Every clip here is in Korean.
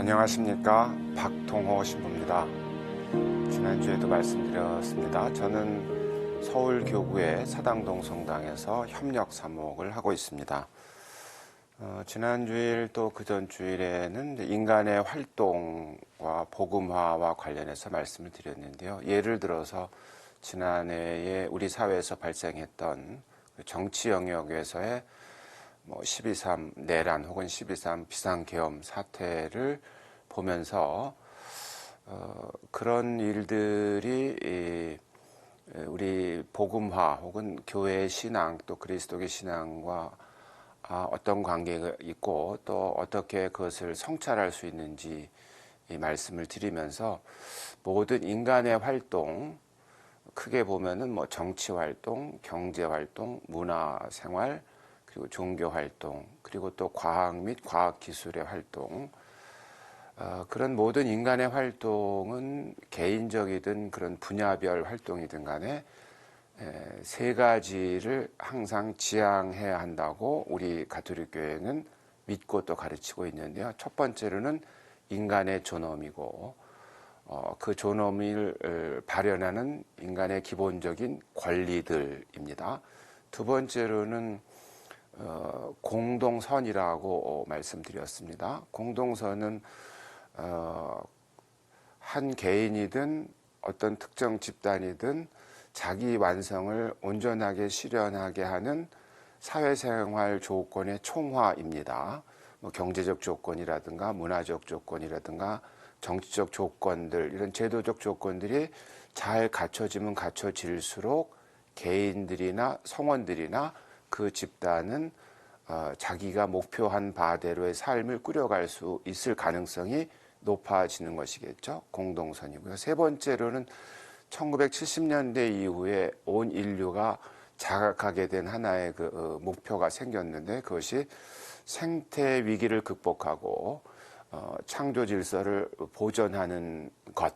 안녕하십니까, 박통호 신부입니다. 지난주에도 말씀드렸습니다. 저는 서울교구의 사당동 성당에서 협력 사목을 하고 있습니다. 지난주일 또 그전 주일에는 인간의 활동과 복음화와 관련해서 말씀을 드렸는데요. 예를 들어서 지난해에 우리 사회에서 발생했던 정치 영역에서의 12.3 내란 혹은 12.3 비상계엄 사태를 보면서 그런 일들이 우리 복음화 혹은 교회의 신앙 또 그리스도의 신앙과 어떤 관계가 있고 또 어떻게 그것을 성찰할 수 있는지 말씀을 드리면서 모든 인간의 활동, 크게 보면은 정치 활동, 경제 활동, 문화 생활, 그리고 종교 활동, 그리고 또 과학 및 과학 기술의 활동, 그런 모든 인간의 활동은 개인적이든 그런 분야별 활동이든 간에 세 가지를 항상 지향해야 한다고 우리 가톨릭 교회는 믿고 또 가르치고 있는데요. 첫 번째로는 인간의 존엄이고 그 존엄을 발현하는 인간의 기본적인 권리들입니다. 두 번째로는 공동선이라고 말씀드렸습니다. 공동선은 한 개인이든 어떤 특정 집단이든 자기 완성을 온전하게 실현하게 하는 사회생활 조건의 총화입니다. 경제적 조건이라든가 문화적 조건이라든가 정치적 조건들, 이런 제도적 조건들이 잘 갖춰지면 갖춰질수록 개인들이나 성원들이나 그 집단은 자기가 목표한 바대로의 삶을 꾸려갈 수 있을 가능성이 높아지는 것이겠죠. 공동선이고요. 세 번째로는 1970년대 이후에 온 인류가 자각하게 된 하나의 그 목표가 생겼는데 그것이 생태 위기를 극복하고 창조 질서를 보존하는 것.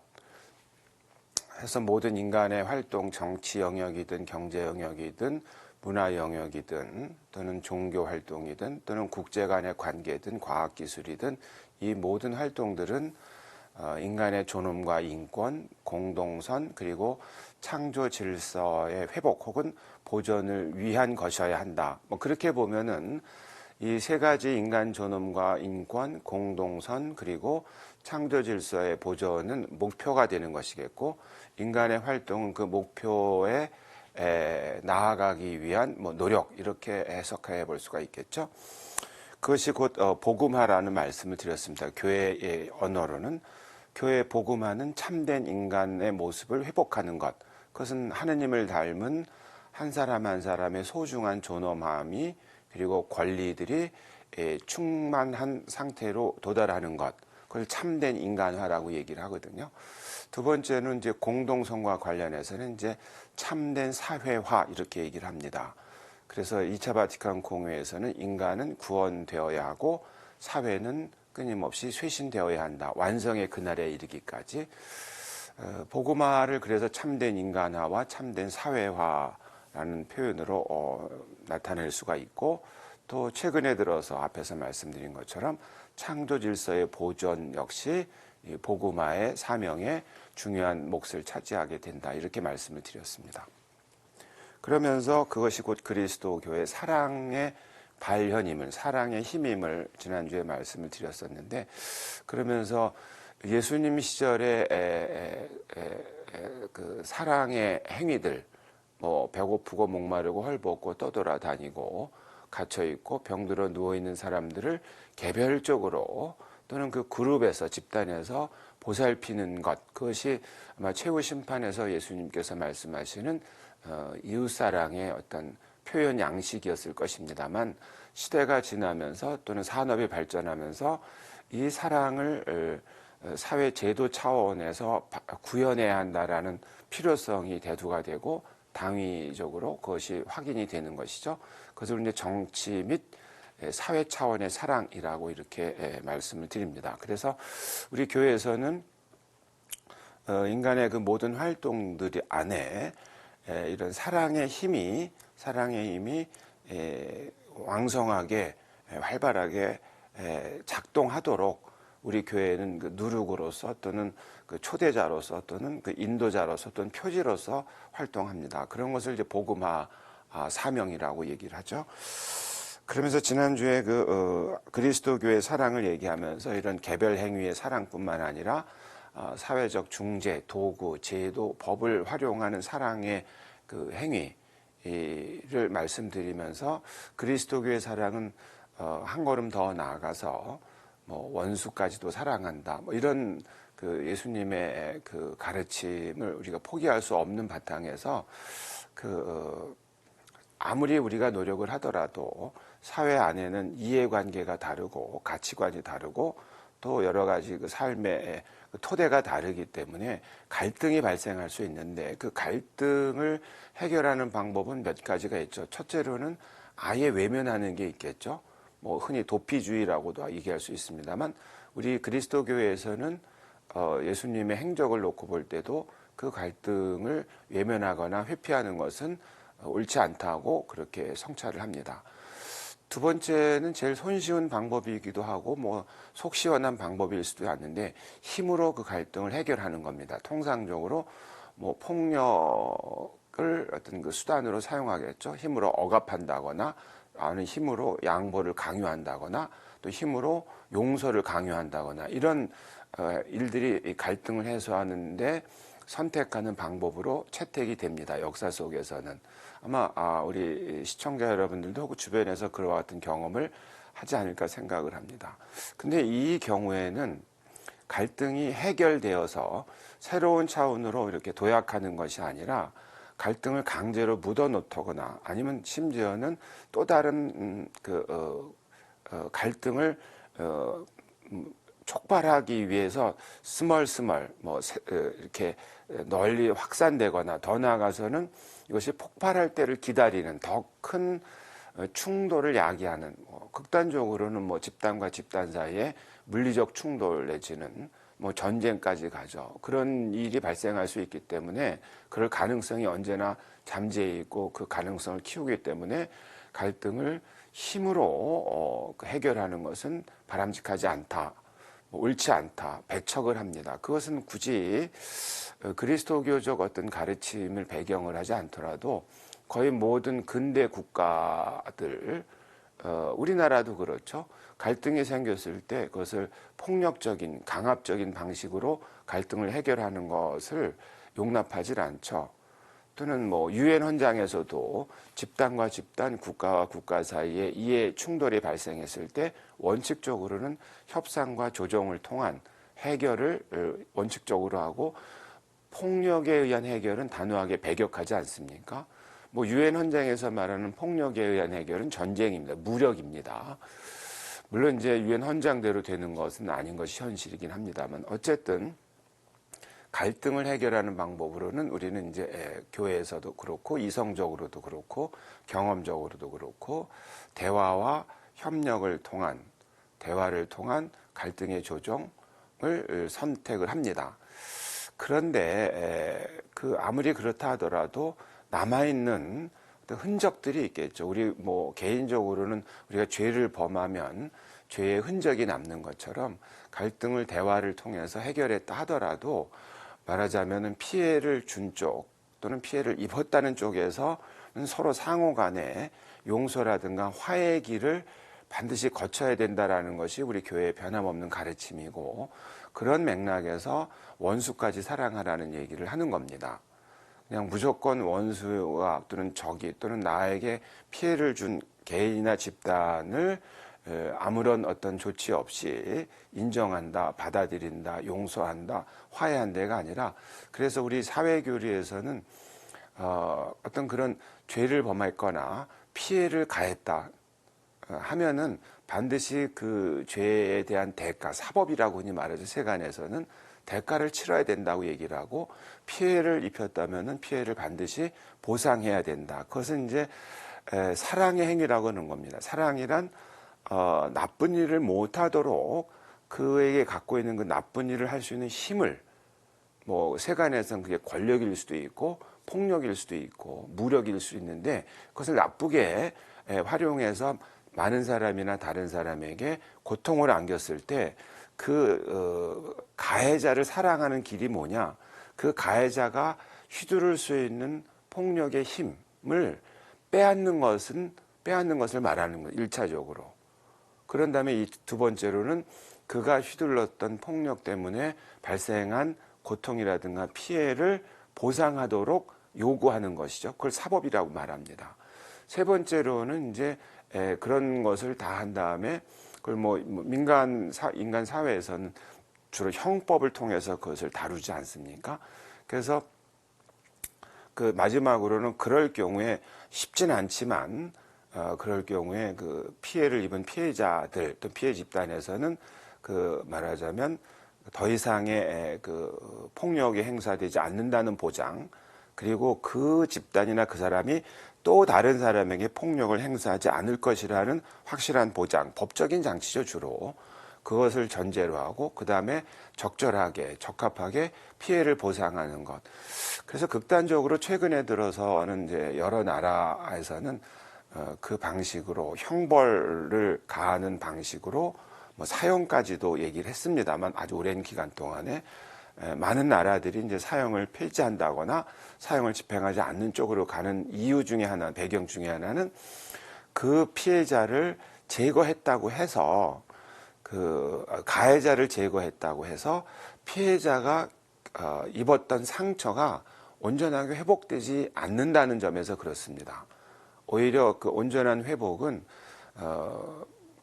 해서 모든 인간의 활동, 정치 영역이든 경제 영역이든 문화 영역이든 또는 종교 활동이든 또는 국제 간의 관계든 과학 기술이든 이 모든 활동들은 인간의 존엄과 인권, 공동선 그리고 창조 질서의 회복 혹은 보존을 위한 것이어야 한다. 그렇게 보면은 이 세 가지 인간 존엄과 인권, 공동선 그리고 창조 질서의 보존은 목표가 되는 것이겠고 인간의 활동은 그 목표에 나아가기 위한 노력 이렇게 해석해 볼 수가 있겠죠. 그것이 곧 복음화라는 말씀을 드렸습니다. 교회의 언어로는 교회 복음화는 참된 인간의 모습을 회복하는 것. 그것은 하느님을 닮은 한 사람 한 사람의 소중한 존엄함이 그리고 권리들이 충만한 상태로 도달하는 것. 그걸 참된 인간화라고 얘기를 하거든요. 두 번째는 이제 공동선과 관련해서는 이제 참된 사회화 이렇게 얘기를 합니다. 그래서 2차 바티칸 공회에서는 인간은 구원되어야 하고 사회는 끊임없이 쇄신되어야 한다. 완성의 그날에 이르기까지. 복음화를 그래서 참된 인간화와 참된 사회화라는 표현으로 나타낼 수가 있고 또 최근에 들어서 앞에서 말씀드린 것처럼 창조 질서의 보존 역시 복음화의 사명에 중요한 몫을 차지하게 된다. 이렇게 말씀을 드렸습니다. 그러면서 그것이 곧 그리스도 교회 사랑의 발현임을, 사랑의 힘임을 지난주에 말씀을 드렸었는데 그러면서 예수님 시절에 그 사랑의 행위들, 배고프고 목마르고 헐벗고 떠돌아다니고 갇혀있고 병들어 누워있는 사람들을 개별적으로 또는 그 그룹에서 집단에서 보살피는 것, 그것이 아마 최후 심판에서 예수님께서 말씀하시는 이웃사랑의 어떤 표현 양식이었을 것입니다만 시대가 지나면서 또는 산업이 발전하면서 이 사랑을 사회 제도 차원에서 구현해야 한다라는 필요성이 대두가 되고 당위적으로 그것이 확인이 되는 것이죠. 그것을 이제 정치 및 사회 차원의 사랑이라고 이렇게 말씀을 드립니다. 그래서 우리 교회에서는 인간의 그 모든 활동들이 안에 이런 사랑의 힘이 왕성하게 활발하게 작동하도록 우리 교회는 그 누룩으로서 또는 그 초대자로서 또는 그 인도자로서 또는 표지로서 활동합니다. 그런 것을 이제 복음화 사명이라고 얘기를 하죠. 그러면서 지난주에 그리스도 교회 사랑을 얘기하면서 이런 개별 행위의 사랑뿐만 아니라 사회적 중재, 도구, 제도, 법을 활용하는 사랑의 그 행위를 말씀드리면서 그리스도 교회 사랑은 한 걸음 더 나아가서 뭐 원수까지도 사랑한다. 뭐 이런 그 예수님의 그 가르침을 우리가 포기할 수 없는 바탕에서 아무리 우리가 노력을 하더라도 사회 안에는 이해관계가 다르고 가치관이 다르고 또 여러 가지 그 삶의 토대가 다르기 때문에 갈등이 발생할 수 있는데 그 갈등을 해결하는 방법은 몇 가지가 있죠. 첫째로는 아예 외면하는 게 있겠죠. 뭐 흔히 도피주의라고도 얘기할 수 있습니다만 우리 그리스도 교회에서는 예수님의 행적을 놓고 볼 때도 그 갈등을 외면하거나 회피하는 것은 옳지 않다고 그렇게 성찰을 합니다. 두 번째는 제일 손쉬운 방법이기도 하고 뭐 속 시원한 방법일 수도 있는데 힘으로 그 갈등을 해결하는 겁니다. 통상적으로 뭐 폭력을 어떤 그 수단으로 사용하겠죠. 힘으로 억압한다거나 아니면 힘으로 양보를 강요한다거나 또 힘으로 용서를 강요한다거나 이런 일들이 갈등을 해소하는데 선택하는 방법으로 채택이 됩니다. 역사 속에서는. 아마 우리 시청자 여러분들도 주변에서 그와 같은 경험을 하지 않을까 생각을 합니다. 근데 이 경우에는 갈등이 해결되어서 새로운 차원으로 이렇게 도약하는 것이 아니라 갈등을 강제로 묻어놓거나 아니면 심지어는 또 다른 갈등을 촉발하기 위해서 스멀스멀 이렇게 널리 확산되거나 더 나아가서는 이것이 폭발할 때를 기다리는 더 큰 충돌을 야기하는 극단적으로는 뭐 집단과 집단 사이에 물리적 충돌 내지는 뭐 전쟁까지 가죠. 그런 일이 발생할 수 있기 때문에 그럴 가능성이 언제나 잠재해 있고 그 가능성을 키우기 때문에 갈등을 힘으로 해결하는 것은 바람직하지 않다. 옳지 않다. 배척을 합니다. 그것은 굳이 그리스도교적 어떤 가르침을 배경을 하지 않더라도 거의 모든 근대 국가들, 우리나라도 그렇죠. 갈등이 생겼을 때 그것을 폭력적인, 강압적인 방식으로 갈등을 해결하는 것을 용납하지 않죠. 또는 뭐 유엔 헌장에서도 집단과 집단, 국가와 국가 사이에 이해 충돌이 발생했을 때 원칙적으로는 협상과 조정을 통한 해결을 원칙적으로 하고 폭력에 의한 해결은 단호하게 배격하지 않습니까? 뭐 유엔 헌장에서 말하는 폭력에 의한 해결은 전쟁입니다. 무력입니다. 물론 이제 유엔 헌장대로 되는 것은 아닌 것이 현실이긴 합니다만 어쨌든 갈등을 해결하는 방법으로는 우리는 이제 교회에서도 그렇고 이성적으로도 그렇고 경험적으로도 그렇고 대화와 협력을 통한 대화를 통한 갈등의 조정을 선택을 합니다. 그런데 아무리 그렇다 하더라도 남아있는 흔적들이 있겠죠. 우리 뭐 개인적으로는 우리가 죄를 범하면 죄의 흔적이 남는 것처럼 갈등을 대화를 통해서 해결했다 하더라도 말하자면 피해를 준 쪽 또는 피해를 입었다는 쪽에서 서로 상호 간에 용서라든가 화해의 길을 반드시 거쳐야 된다라는 것이 우리 교회의 변함없는 가르침이고 그런 맥락에서 원수까지 사랑하라는 얘기를 하는 겁니다. 그냥 무조건 원수와 또는 적이 또는 나에게 피해를 준 개인이나 집단을 아무런 어떤 조치 없이 인정한다, 받아들인다, 용서한다, 화해한다가 아니라 그래서 우리 사회교리에서는 어떤 그런 죄를 범했거나 피해를 가했다 하면은 반드시 그 죄에 대한 대가, 사법이라고 흔히 말하죠. 세간에서는 대가를 치러야 된다고 얘기를 하고 피해를 입혔다면은 피해를 반드시 보상해야 된다. 그것은 이제 사랑의 행위라고 하는 겁니다. 사랑이란 나쁜 일을 못하도록 그에게 갖고 있는 그 나쁜 일을 할 수 있는 힘을 뭐 세간에서는 그게 권력일 수도 있고 폭력일 수도 있고 무력일 수 있는데 그것을 나쁘게 활용해서 많은 사람이나 다른 사람에게 고통을 안겼을 때 가해자를 사랑하는 길이 뭐냐? 그 가해자가 휘두를 수 있는 폭력의 힘을 빼앗는 것을 말하는 거예요. 1차적으로. 그런 다음에 이 두 번째로는 그가 휘둘렀던 폭력 때문에 발생한 고통이라든가 피해를 보상하도록 요구하는 것이죠. 그걸 사법이라고 말합니다. 세 번째로는 이제 그런 것을 다 한 다음에 그걸 인간 사회에서는 주로 형법을 통해서 그것을 다루지 않습니까? 그래서 그 마지막으로는 그럴 경우에 쉽진 않지만 그럴 경우에 그 피해를 입은 피해자들 또 피해 집단에서는 그 말하자면 더 이상의 그 폭력이 행사되지 않는다는 보장, 그리고 그 집단이나 그 사람이 또 다른 사람에게 폭력을 행사하지 않을 것이라는 확실한 보장, 법적인 장치죠, 주로. 그것을 전제로 하고 그 다음에 적절하게 적합하게 피해를 보상하는 것. 그래서 극단적으로 최근에 들어서는 이제 여러 나라에서는 그 방식으로 형벌을 가하는 방식으로 사형까지도 얘기를 했습니다만 아주 오랜 기간 동안에 많은 나라들이 이제 사형을 폐지한다거나 사형을 집행하지 않는 쪽으로 가는 이유 중에 하나, 배경 중에 하나는 그 피해자를 제거했다고 해서 그 가해자를 제거했다고 해서 피해자가 입었던 상처가 온전하게 회복되지 않는다는 점에서 그렇습니다. 오히려 그 온전한 회복은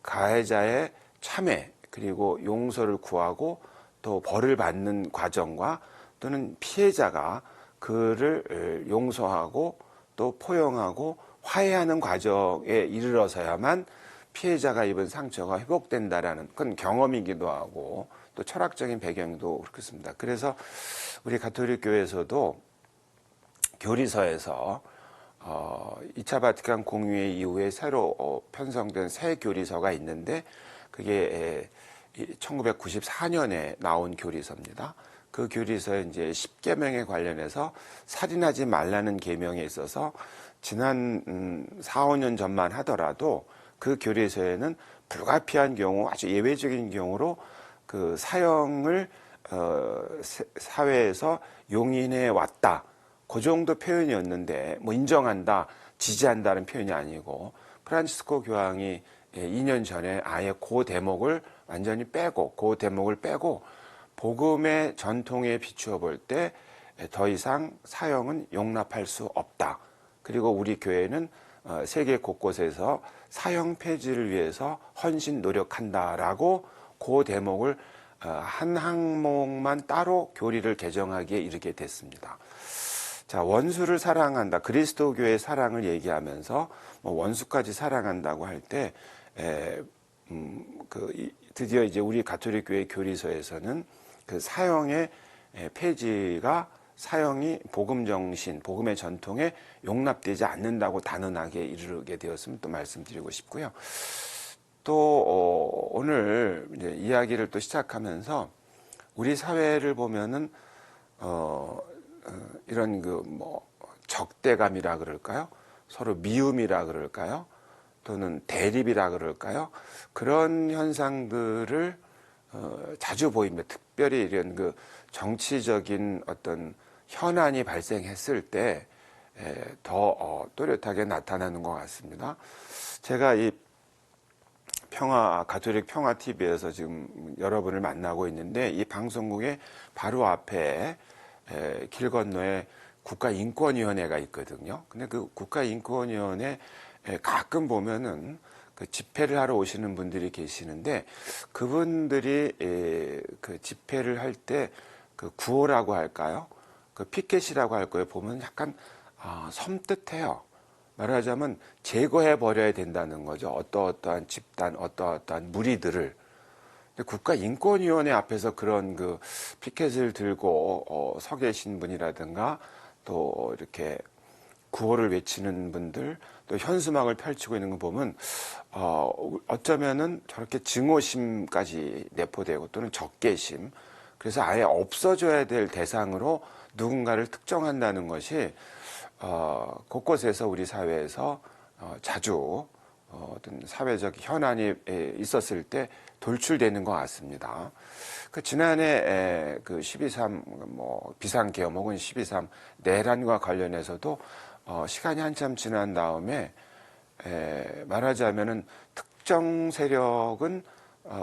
가해자의 참회 그리고 용서를 구하고 또 벌을 받는 과정과 또는 피해자가 그를 용서하고 또 포용하고 화해하는 과정에 이르러서야만 피해자가 입은 상처가 회복된다라는 그건 경험이기도 하고 또 철학적인 배경도 그렇습니다. 그래서 우리 가톨릭 교회에서도 교리서에서 2차 바티칸 공유회 이후에 새로 편성된 새 교리서가 있는데 그게 1994년에 나온 교리서입니다. 그 교리서에 이제 10계명에 관련해서 살인하지 말라는 계명에 있어서 지난 4, 5년 전만 하더라도 그 교리서에는 불가피한 경우, 아주 예외적인 경우로 그 사형을 사회에서 용인해 왔다. 그 정도 표현이었는데 인정한다, 지지한다는 표현이 아니고 프란치스코 교황이 2년 전에 아예 그 대목을 완전히 빼고 그 대목을 빼고 복음의 전통에 비추어 볼 때 더 이상 사형은 용납할 수 없다. 그리고 우리 교회는 세계 곳곳에서 사형 폐지를 위해서 헌신 노력한다라고 그 대목을 한 항목만 따로 교리를 개정하기에 이르게 됐습니다. 자, 원수를 사랑한다. 그리스도교의 사랑을 얘기하면서 원수까지 사랑한다고 할 때 드디어 이제 우리 가톨릭 교회 교리서에서는 그 사형의 폐지가 사형이 복음 정신, 복음의 전통에 용납되지 않는다고 단언하게 이르게 되었음을 또 말씀드리고 싶고요. 또 오늘 이제 이야기를 또 시작하면서 우리 사회를 보면은 이런 적대감이라 그럴까요? 서로 미움이라 그럴까요? 또는 대립이라 그럴까요? 그런 현상들을 자주 보입니다. 특별히 이런 그 정치적인 어떤 현안이 발생했을 때 더 또렷하게 나타나는 것 같습니다. 제가 이 가톨릭 평화 TV에서 지금 여러분을 만나고 있는데 이 방송국의 바로 앞에 길 건너에 국가인권위원회가 있거든요. 근데 그 국가인권위원회 가끔 보면은 그 집회를 하러 오시는 분들이 계시는데 그분들이 그 집회를 할 때 그 구호라고 할까요? 그 피켓이라고 할 거예요. 보면 약간 섬뜩해요. 말하자면 제거해 버려야 된다는 거죠. 어떠한 집단, 어떠한 무리들을. 국가인권위원회 앞에서 그런 그 피켓을 들고 서 계신 분이라든가 또 이렇게 구호를 외치는 분들 또 현수막을 펼치고 있는 거 보면 어쩌면은 저렇게 증오심까지 내포되고 또는 적개심, 그래서 아예 없어져야 될 대상으로 누군가를 특정한다는 것이 곳곳에서 우리 사회에서 자주 어떤 사회적 현안이 있었을 때 돌출되는 것 같습니다. 그 지난해 그 12.3 뭐 비상계엄 혹은 12.3 내란과 관련해서도 시간이 한참 지난 다음에 말하자면은 특정 세력은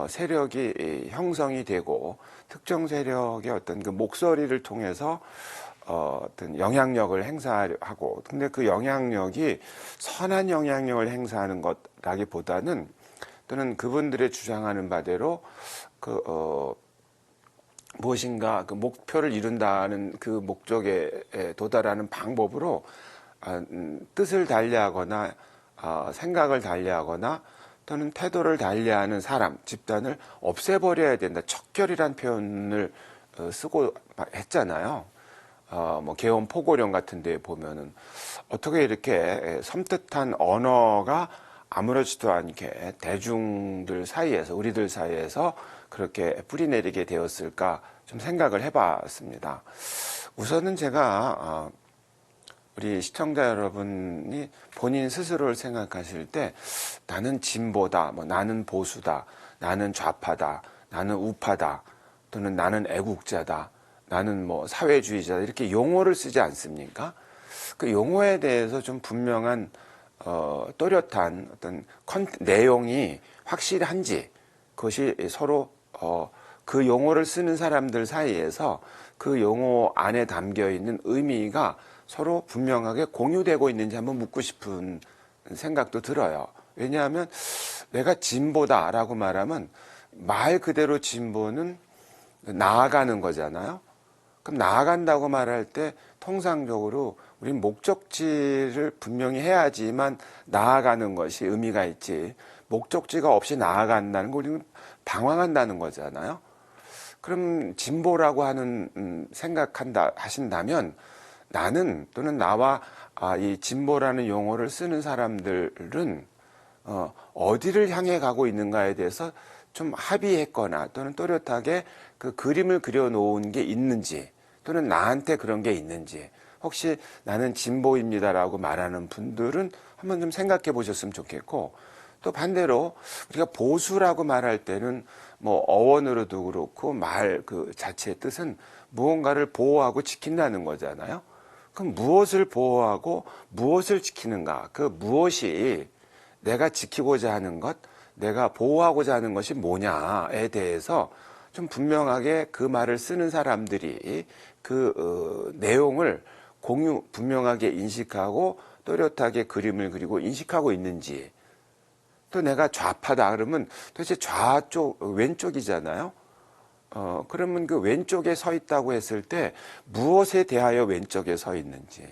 세력이 형성이 되고 특정 세력의 어떤 그 목소리를 통해서 어떤 영향력을 행사하고, 근데 그 영향력이 선한 영향력을 행사하는 것라기보다는 또는 그분들의 주장하는 바대로 무엇인가 그 목표를 이룬다는 그 목적에 도달하는 방법으로 뜻을 달리하거나 생각을 달리하거나 또는 태도를 달리하는 사람, 집단을 없애버려야 된다. 척결이란 표현을 쓰고 했잖아요. 뭐 계엄 포고령 같은 데 보면은 어떻게 이렇게 섬뜩한 언어가 아무렇지도 않게 대중들 사이에서, 우리들 사이에서 그렇게 뿌리내리게 되었을까 좀 생각을 해봤습니다. 우선은 제가 우리 시청자 여러분이 본인 스스로를 생각하실 때 나는 진보다, 뭐 나는 보수다, 나는 좌파다, 나는 우파다, 또는 나는 애국자다, 나는 뭐 사회주의자다, 이렇게 용어를 쓰지 않습니까? 그 용어에 대해서 좀 분명한 또렷한 어떤 내용이 확실한지, 그것이 서로 그 용어를 쓰는 사람들 사이에서 그 용어 안에 담겨 있는 의미가 서로 분명하게 공유되고 있는지 한번 묻고 싶은 생각도 들어요. 왜냐하면 내가 진보다라고 말하면 말 그대로 진보는 나아가는 거잖아요. 그럼 나아간다고 말할 때 통상적으로 우린 목적지를 분명히 해야지만 나아가는 것이 의미가 있지, 목적지가 없이 나아간다는 거 우리는 방황한다는 거잖아요. 그럼 진보라고 하는 하신다면 나는 또는 나와 이 진보라는 용어를 쓰는 사람들은 어디를 향해 가고 있는가에 대해서 좀 합의했거나 또는 또렷하게 그 그림을 그려놓은 게 있는지, 또는 나한테 그런 게 있는지, 혹시 나는 진보입니다라고 말하는 분들은 한번 좀 생각해 보셨으면 좋겠고, 또 반대로 우리가 보수라고 말할 때는 뭐 어원으로도 그렇고 말 그 자체의 뜻은 무언가를 보호하고 지킨다는 거잖아요. 그럼 무엇을 보호하고 무엇을 지키는가? 그 무엇이 내가 지키고자 하는 것, 내가 보호하고자 하는 것이 뭐냐에 대해서 좀 분명하게 그 말을 쓰는 사람들이 그 내용을 분명하게 인식하고 또렷하게 그림을 그리고 인식하고 있는지, 또 내가 좌파다 그러면 도대체 좌쪽, 왼쪽이잖아요. 그러면 그 왼쪽에 서 있다고 했을 때 무엇에 대하여 왼쪽에 서 있는지,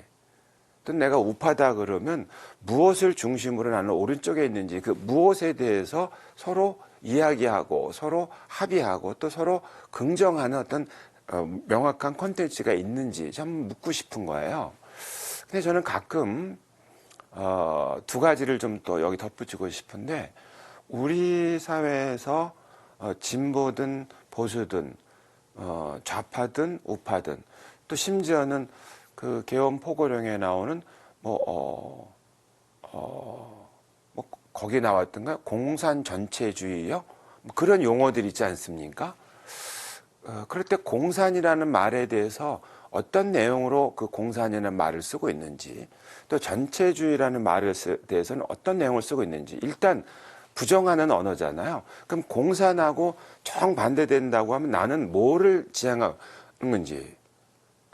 또 내가 우파다 그러면 무엇을 중심으로 나는 오른쪽에 있는지, 그 무엇에 대해서 서로 이야기하고 서로 합의하고 또 서로 긍정하는 어떤 명확한 콘텐츠가 있는지 좀 묻고 싶은 거예요. 근데 저는 가끔 두 가지를 좀 또 여기 덧붙이고 싶은데, 우리 사회에서 진보든 보수든 좌파든 우파든, 또 심지어는 그 계엄 포고령에 나오는 뭐 거기 나왔던가 공산 전체주의요, 뭐 그런 용어들 있지 않습니까? 그럴 때 공산이라는 말에 대해서 어떤 내용으로 그 공산이라는 말을 쓰고 있는지, 또 전체주의라는 말에 대해서는 어떤 내용을 쓰고 있는지, 일단 부정하는 언어잖아요. 그럼 공산하고 정반대된다고 하면 나는 뭐를 지향하는 건지,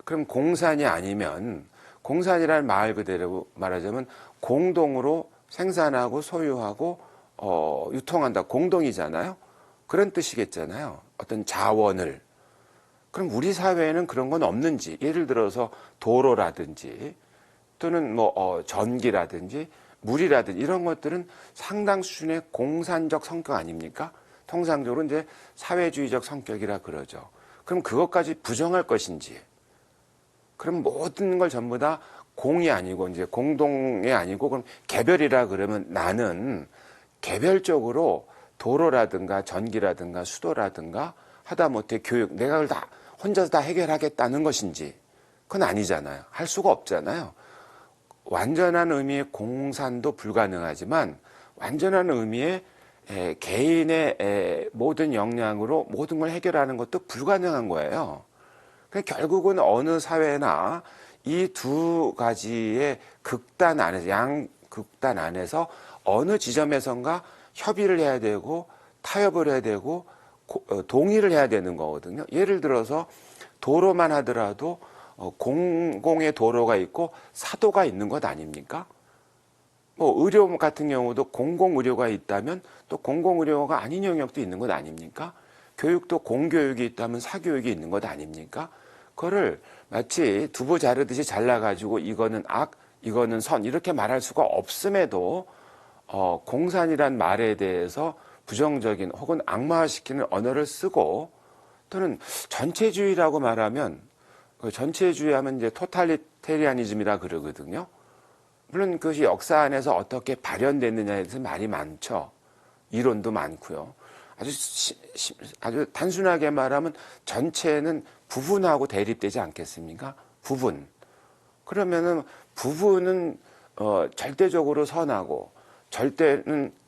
그럼 공산이 아니면, 공산이라는 말 그대로 말하자면 공동으로 생산하고 소유하고 유통한다, 공동이잖아요. 그런 뜻이겠잖아요. 어떤 자원을. 그럼 우리 사회에는 그런 건 없는지, 예를 들어서 도로라든지 또는 뭐 전기라든지 물이라든지 이런 것들은 상당 수준의 공산적 성격 아닙니까? 통상적으로 이제 사회주의적 성격이라 그러죠. 그럼 그것까지 부정할 것인지, 그럼 모든 걸 전부 다 공이 아니고 이제 공동이 아니고 그럼 개별이라 그러면 나는 개별적으로 도로라든가 전기라든가 수도라든가 하다못해 교육, 내가 그걸 다 혼자서 다 해결하겠다는 것인지, 그건 아니잖아요. 할 수가 없잖아요. 완전한 의미의 공산도 불가능하지만 완전한 의미의 개인의 모든 역량으로 모든 걸 해결하는 것도 불가능한 거예요. 결국은 어느 사회나 이 두 가지의 극단 안에서, 양극단 안에서 어느 지점에선가 협의를 해야 되고 타협을 해야 되고 동의를 해야 되는 거거든요. 예를 들어서 도로만 하더라도 공공의 도로가 있고 사도가 있는 것 아닙니까? 뭐 의료 같은 경우도 공공의료가 있다면 또 공공의료가 아닌 영역도 있는 것 아닙니까? 교육도 공교육이 있다면 사교육이 있는 것 아닙니까? 그거를 마치 두부 자르듯이 잘라가지고 이거는 악, 이거는 선 이렇게 말할 수가 없음에도 공산이란 말에 대해서 부정적인 혹은 악마화시키는 언어를 쓰고 또는 전체주의라고 말하면 전체주의하면 이제 토탈리테리아니즘이라 그러거든요. 물론 그것이 역사 안에서 어떻게 발현됐느냐에 대해서 말이 많죠. 이론도 많고요. 아주 단순하게 말하면 전체는 부분하고 대립되지 않겠습니까? 부분. 그러면은 부분은 절대적으로 선하고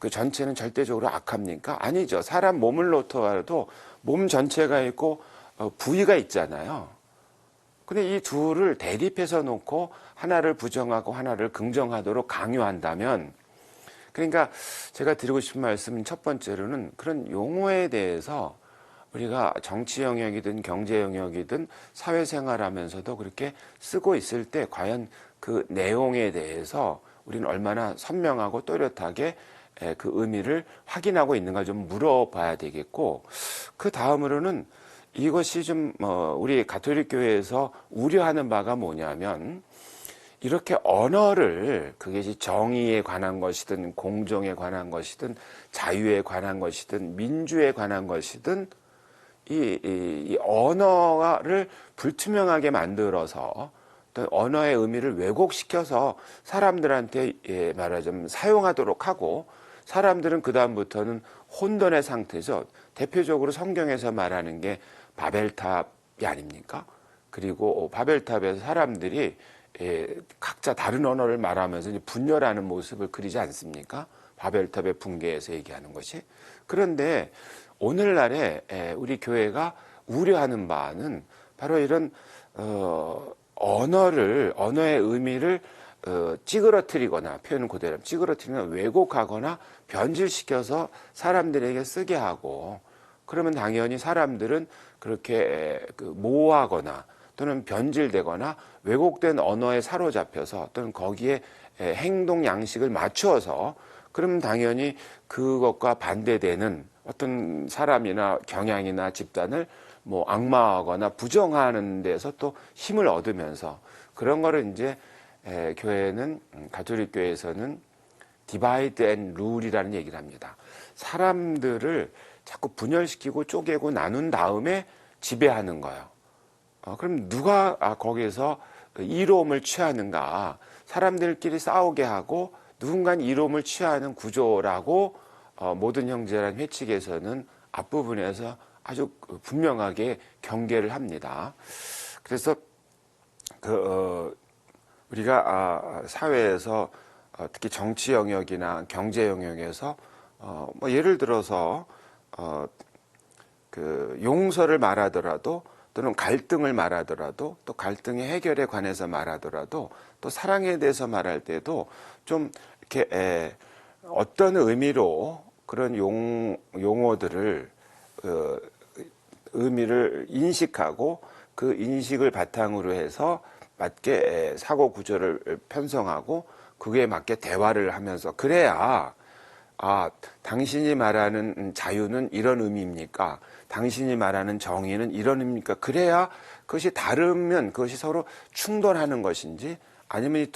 그 전체는 절대적으로 악합니까? 아니죠. 사람 몸을 놓더라도 몸 전체가 있고 부위가 있잖아요. 근데 이 둘을 대립해서 놓고 하나를 부정하고 하나를 긍정하도록 강요한다면, 그러니까 제가 드리고 싶은 말씀은 첫 번째로는 그런 용어에 대해서 우리가 정치 영역이든 경제 영역이든 사회생활 하면서도 그렇게 쓰고 있을 때 과연 그 내용에 대해서 우리는 얼마나 선명하고 또렷하게 그 의미를 확인하고 있는가 좀 물어봐야 되겠고, 그 다음으로는 이것이 좀 우리 가톨릭 교회에서 우려하는 바가 뭐냐면, 이렇게 언어를 그것이 정의에 관한 것이든 공정에 관한 것이든 자유에 관한 것이든 민주에 관한 것이든 이 언어를 불투명하게 만들어서 또 언어의 의미를 왜곡시켜서 사람들한테 말하자면 사용하도록 하고, 사람들은 그 다음부터는 혼돈의 상태죠. 대표적으로 성경에서 말하는 게 바벨탑이 아닙니까? 그리고 바벨탑에서 사람들이 각자 다른 언어를 말하면서 분열하는 모습을 그리지 않습니까? 바벨탑의 붕괴에서 얘기하는 것이. 그런데 오늘날에 우리 교회가 우려하는 바는 바로 이런 언어의 의미를 찌그러뜨리거나, 표현은 그대로 찌그러뜨리거나 왜곡하거나 변질시켜서 사람들에게 쓰게 하고, 그러면 당연히 사람들은 그렇게 모호하거나 또는 변질되거나 왜곡된 언어에 사로잡혀서 또는 거기에 행동 양식을 맞추어서, 그러면 당연히 그것과 반대되는 어떤 사람이나 경향이나 집단을 뭐 악마하거나 부정하는 데서 또 힘을 얻으면서, 그런 거를 이제 교회는, 가톨릭 교회에서는 디바이드 앤 룰이라는 얘기를 합니다. 사람들을 자꾸 분열시키고 쪼개고 나눈 다음에 지배하는 거예요. 그럼 누가 거기에서 이로움을 취하는가? 사람들끼리 싸우게 하고 누군가는 이로움을 취하는 구조라고 모든 형제라는 회칙에서는 앞부분에서 아주 분명하게 경계를 합니다. 그래서 우리가 사회에서 특히 정치 영역이나 경제 영역에서 뭐 예를 들어서 그 용서를 말하더라도 또는 갈등을 말하더라도 또 갈등의 해결에 관해서 말하더라도 또 사랑에 대해서 말할 때도 좀 이렇게 어떤 의미로 그런 용어들을 의미를 인식하고 그 인식을 바탕으로 해서 맞게 사고 구조를 편성하고 그에 맞게 대화를 하면서, 그래야 당신이 말하는 자유는 이런 의미입니까? 당신이 말하는 정의는 이런 의미입니까? 그래야 그것이 다르면 그것이 서로 충돌하는 것인지 아니면 이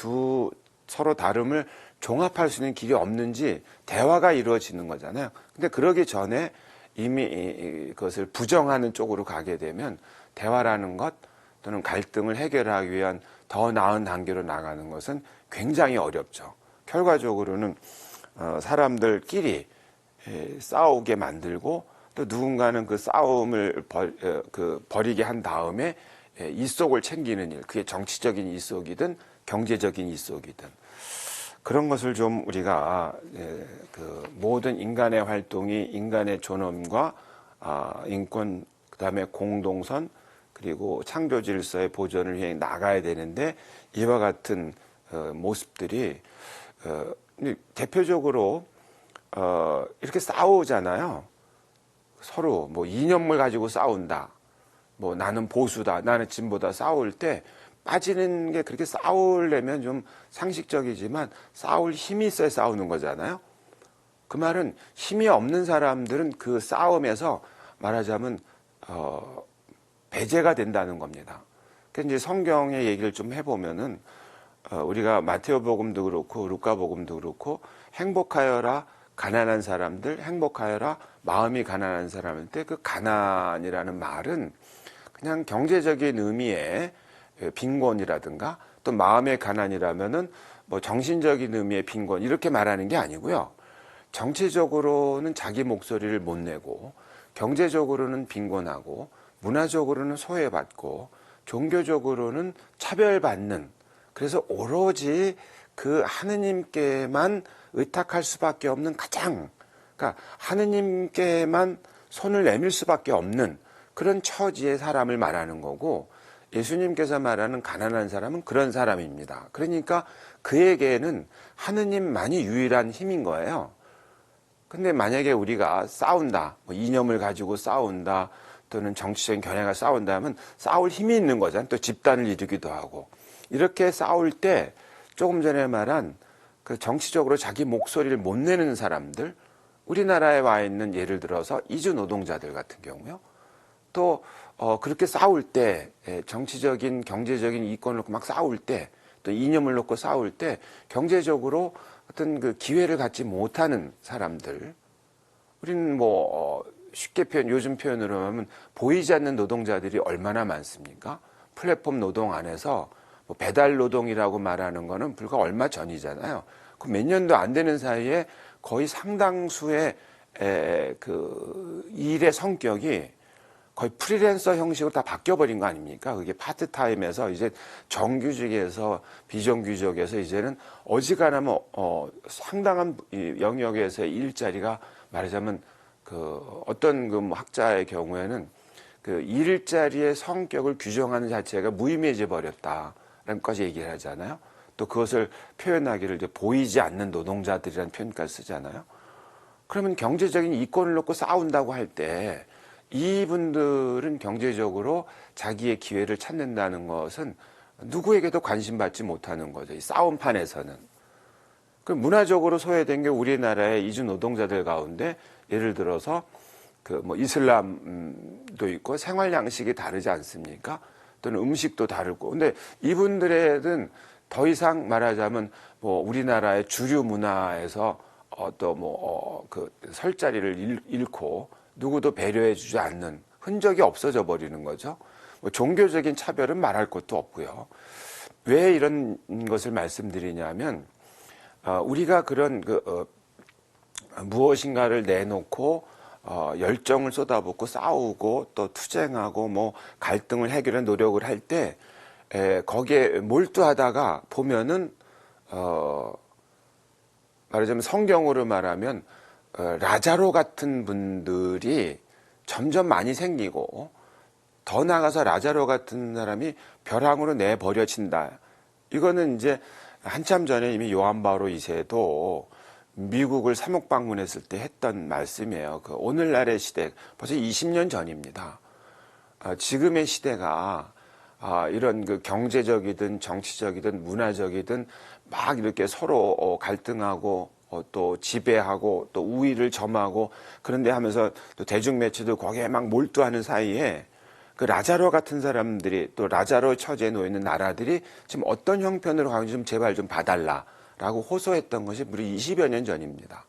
서로 다름을 종합할 수 있는 길이 없는지 대화가 이루어지는 거잖아요. 근데 그러기 전에 이미 그것을 부정하는 쪽으로 가게 되면 대화라는 것 또는 갈등을 해결하기 위한 더 나은 단계로 나가는 것은 굉장히 어렵죠. 결과적으로는 사람들끼리 싸우게 만들고 또 누군가는 그 싸움을 벌이게 한 다음에 이속을 챙기는 일, 그게 정치적인 이속이든 경제적인 이속이든. 그런 것을 좀 우리가 그 모든 인간의 활동이 인간의 존엄과 인권, 그다음에 공동선, 그리고 창조 질서의 보존을 위해 나가야 되는데 이와 같은 모습들이 대표적으로 이렇게 싸우잖아요. 서로 뭐 이념을 가지고 싸운다. 뭐 나는 보수다, 나는 진보다 싸울 때 빠지는 게, 그렇게 싸우려면 좀 상식적이지만 싸울 힘이 있어야 싸우는 거잖아요. 그 말은 힘이 없는 사람들은 그 싸움에서 말하자면 배제가 된다는 겁니다. 그래서 이제 성경의 얘기를 좀 해보면은 우리가 마테오복음도 그렇고 루카복음도 그렇고 행복하여라 가난한 사람들, 행복하여라 마음이 가난한 사람한테, 그 가난이라는 말은 그냥 경제적인 의미의 빈곤이라든가 또 마음의 가난이라면은 뭐 정신적인 의미의 빈곤 이렇게 말하는 게 아니고요. 정치적으로는 자기 목소리를 못 내고, 경제적으로는 빈곤하고, 문화적으로는 소외받고, 종교적으로는 차별받는, 그래서 오로지 그 하느님께만 의탁할 수밖에 없는 그러니까 하느님께만 손을 내밀 수밖에 없는 그런 처지의 사람을 말하는 거고, 예수님께서 말하는 가난한 사람은 그런 사람입니다. 그러니까 그에게는 하느님만이 유일한 힘인 거예요. 근데 만약에 우리가 싸운다, 뭐 이념을 가지고 싸운다, 또는 정치적인 견해가 싸운다 하면 싸울 힘이 있는 거잖아요. 또 집단을 이루기도 하고. 이렇게 싸울 때 조금 전에 말한 그 정치적으로 자기 목소리를 못 내는 사람들, 우리나라에 와 있는 예를 들어서 이주 노동자들 같은 경우요. 또 그렇게 싸울 때, 정치적인 경제적인 이권을 놓고 막 싸울 때, 또 이념을 놓고 싸울 때 경제적으로 어떤 그 기회를 갖지 못하는 사람들, 우리는 뭐 쉽게 요즘 표현으로 하면 보이지 않는 노동자들이 얼마나 많습니까? 플랫폼 노동 안에서 뭐 배달 노동이라고 말하는 거는 불과 얼마 전이잖아요. 그 몇 년도 안 되는 사이에 거의 상당수의 그 일의 성격이 거의 프리랜서 형식으로 다 바뀌어버린 거 아닙니까? 그게 파트타임에서 이제 정규직에서 비정규직에서 이제는 어지간하면 상당한 영역에서의 일자리가 말하자면 그 어떤 그 학자의 경우에는 그 일자리의 성격을 규정하는 자체가 무의미해져 버렸다라는 것까지 얘기를 하잖아요. 또 그것을 표현하기를 이제 보이지 않는 노동자들이라는 표현까지 쓰잖아요. 그러면 경제적인 이권을 놓고 싸운다고 할 때 이분들은 경제적으로 자기의 기회를 찾는다는 것은 누구에게도 관심받지 못하는 거죠. 이 싸움판에서는. 그 문화적으로 소외된 게 우리나라의 이주 노동자들 가운데 예를 들어서 그 뭐 이슬람도 있고 생활 양식이 다르지 않습니까? 또는 음식도 다르고. 근데 이분들에는 더 이상 말하자면 뭐 우리나라의 주류 문화에서 또 뭐 그 설 자리를 잃고 누구도 배려해 주지 않는 흔적이 없어져 버리는 거죠. 뭐 종교적인 차별은 말할 것도 없고요. 왜 이런 것을 말씀드리냐면 우리가 그런 무엇인가를 내놓고 열정을 쏟아붓고 싸우고 또 투쟁하고 뭐 갈등을 해결해 노력을 할 때 거기에 몰두하다가 보면은 말하자면 성경으로 말하면 라자로 같은 분들이 점점 많이 생기고, 더 나아가서 라자로 같은 사람이 벼랑으로 내버려진다. 이거는 이제 한참 전에 이미 요한 바오로 2세도 미국을 사목 방문했을 때 했던 말씀이에요. 그 오늘날의 시대, 벌써 20년 전입니다. 지금의 시대가 이런 그 경제적이든 정치적이든 문화적이든 막 이렇게 서로 갈등하고 또 지배하고 또 우위를 점하고 그런데 하면서 또 대중매체도 거기에 막 몰두하는 사이에 그 라자로 같은 사람들이, 또 라자로 처지에 놓여 있는 나라들이 지금 어떤 형편으로 가는지 좀 제발 좀 봐달라라고 호소했던 것이 무려 20여 년 전입니다.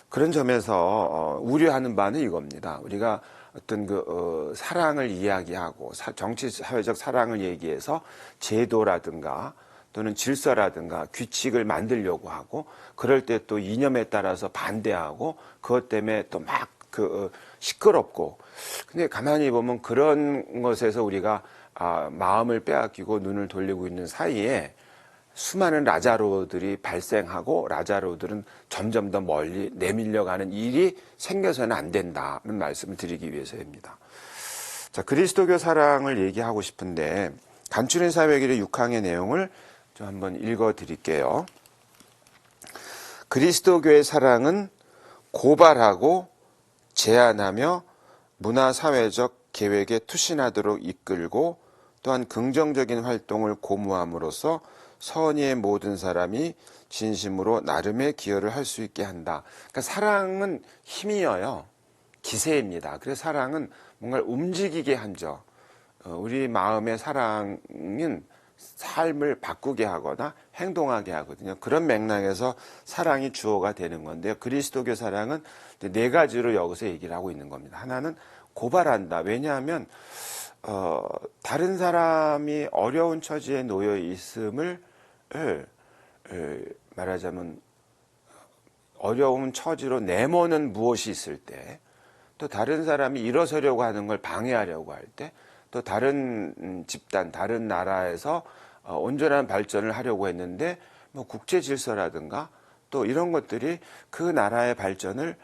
그런 점에서 우려하는 바는 이겁니다. 우리가 어떤 사랑을 이야기하고 정치 사회적 사랑을 얘기해서 제도라든가 또는 질서라든가 규칙을 만들려고 하고, 그럴 때 또 이념에 따라서 반대하고 그것 때문에 또 막 시끄럽고. 근데 가만히 보면 그런 것에서 우리가 마음을 빼앗기고 눈을 돌리고 있는 사이에 수많은 라자로들이 발생하고 라자로들은 점점 더 멀리 내밀려가는 일이 생겨서는 안 된다는 말씀을 드리기 위해서입니다. 자, 그리스도교 사랑을 얘기하고 싶은데 간추린 사회길의 6항의 내용을 좀 한번 읽어 드릴게요. 그리스도교의 사랑은 고발하고 제안하며 문화사회적 계획에 투신하도록 이끌고 또한 긍정적인 활동을 고무함으로써 선의의 모든 사람이 진심으로 나름의 기여를 할 수 있게 한다. 그러니까 사랑은 힘이어요. 기세입니다. 그래서 사랑은 뭔가를 움직이게 한죠. 우리 마음의 사랑은 삶을 바꾸게 하거나 행동하게 하거든요. 그런 맥락에서 사랑이 주어가 되는 건데요. 그리스도교 사랑은 네 가지로 여기서 얘기를 하고 있는 겁니다. 하나는 고발한다. 왜냐하면 다른 사람이 어려운 처지에 놓여 있음을 말하자면 어려운 처지로 내모는 무엇이 있을 때, 또 다른 사람이 일어서려고 하는 걸 방해하려고 할 때, 또 다른 집단, 다른 나라에서 온전한 발전을 하려고 했는데 뭐 국제 질서라든가 또 이런 것들이 그 나라의 발전을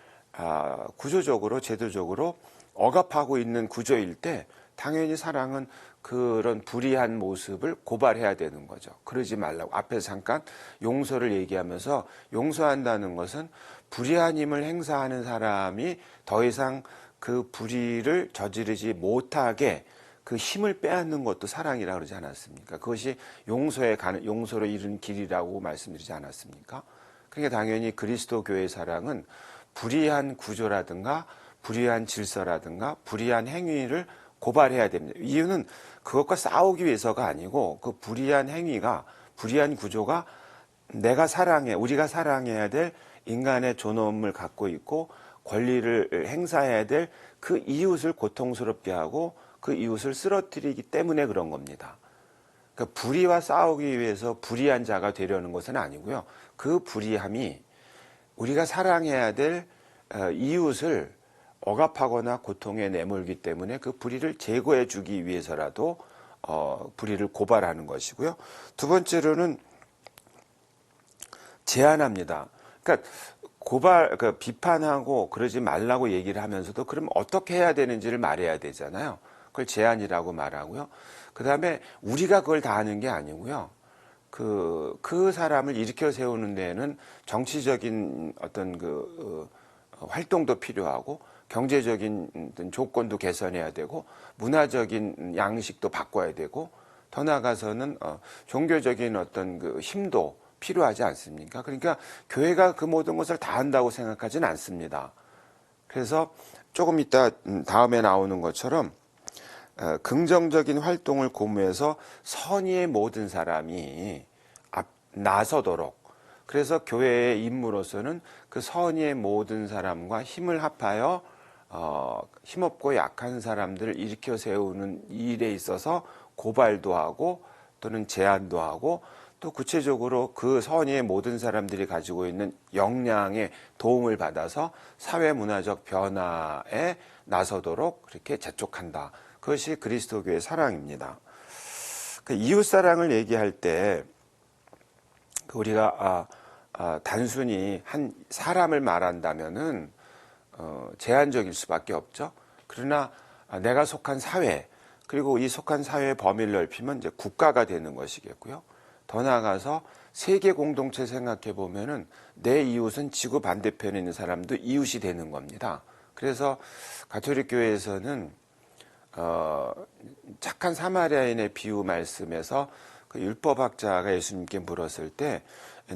구조적으로 제도적으로 억압하고 있는 구조일 때 당연히 사랑은 그런 불의한 모습을 고발해야 되는 거죠. 그러지 말라고. 앞에서 잠깐 용서를 얘기하면서 용서한다는 것은 불의한 힘을 행사하는 사람이 더 이상 그 불의를 저지르지 못하게 그 힘을 빼앗는 것도 사랑이라고 그러지 않았습니까? 그것이 용서로 이른 길이라고 말씀드리지 않았습니까? 그러니까 당연히 그리스도교의 사랑은 불의한 구조라든가 불의한 질서라든가 불의한 행위를 고발해야 됩니다. 이유는 그것과 싸우기 위해서가 아니고 그 불의한 행위가, 불의한 구조가 우리가 사랑해야 될 인간의 존엄을 갖고 있고 권리를 행사해야 될 그 이웃을 고통스럽게 하고 그 이웃을 쓰러뜨리기 때문에 그런 겁니다. 그러니까 불의와 싸우기 위해서 불의한 자가 되려는 것은 아니고요. 그 불의함이 우리가 사랑해야 될 이웃을 억압하거나 고통에 내몰기 때문에 그 불의를 제거해 주기 위해서라도 불의를 고발하는 것이고요. 두 번째로는 제안합니다. 그러니까 비판하고 그러지 말라고 얘기를 하면서도 그럼 어떻게 해야 되는지를 말해야 되잖아요. 그걸 제안이라고 말하고요. 그 다음에 우리가 그걸 다 하는 게 아니고요. 그 사람을 일으켜 세우는 데에는 정치적인 어떤 활동도 필요하고 경제적인 조건도 개선해야 되고 문화적인 양식도 바꿔야 되고 더 나아가서는 종교적인 어떤 힘도 필요하지 않습니까? 그러니까 교회가 그 모든 것을 다 한다고 생각하지는 않습니다. 그래서 조금 이따 다음에 나오는 것처럼 긍정적인 활동을 고무해서 선의의 모든 사람이 나서도록, 그래서 교회의 임무로서는 그 선의의 모든 사람과 힘을 합하여 힘없고 약한 사람들을 일으켜 세우는 일에 있어서 고발도 하고 또는 제안도 하고 또 구체적으로 그 선의의 모든 사람들이 가지고 있는 역량에 도움을 받아서 사회문화적 변화에 나서도록 그렇게 재촉한다. 그것이 그리스도교의 사랑입니다. 그 이웃사랑을 얘기할 때 우리가 단순히 한 사람을 말한다면은 제한적일 수밖에 없죠. 그러나 내가 속한 사회, 그리고 이 속한 사회의 범위를 넓히면 이제 국가가 되는 것이겠고요. 더 나아가서 세계 공동체 생각해 보면은 내 이웃은 지구 반대편에 있는 사람도 이웃이 되는 겁니다. 그래서 가톨릭 교회에서는 착한 사마리아인의 비유 말씀에서 그 율법학자가 예수님께 물었을 때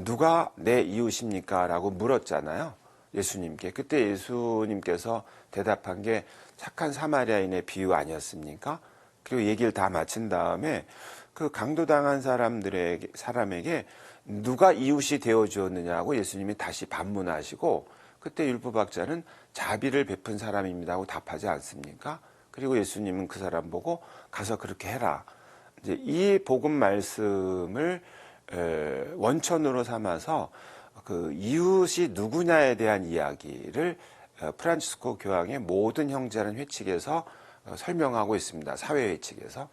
누가 내 이웃입니까? 라고 물었잖아요. 예수님께. 그때 예수님께서 대답한 게 착한 사마리아인의 비유 아니었습니까? 그리고 얘기를 다 마친 다음에 그 강도당한 사람에게 누가 이웃이 되어 주었느냐고 예수님이 다시 반문하시고 그때 율법학자는 자비를 베푼 사람입니다 하고 답하지 않습니까? 그리고 예수님은 그 사람 보고 가서 그렇게 해라. 이제 이 복음 말씀을 원천으로 삼아서 그 이웃이 누구냐에 대한 이야기를 프란치스코 교황의 모든 형제라는 회칙에서 설명하고 있습니다. 사회 회칙에서.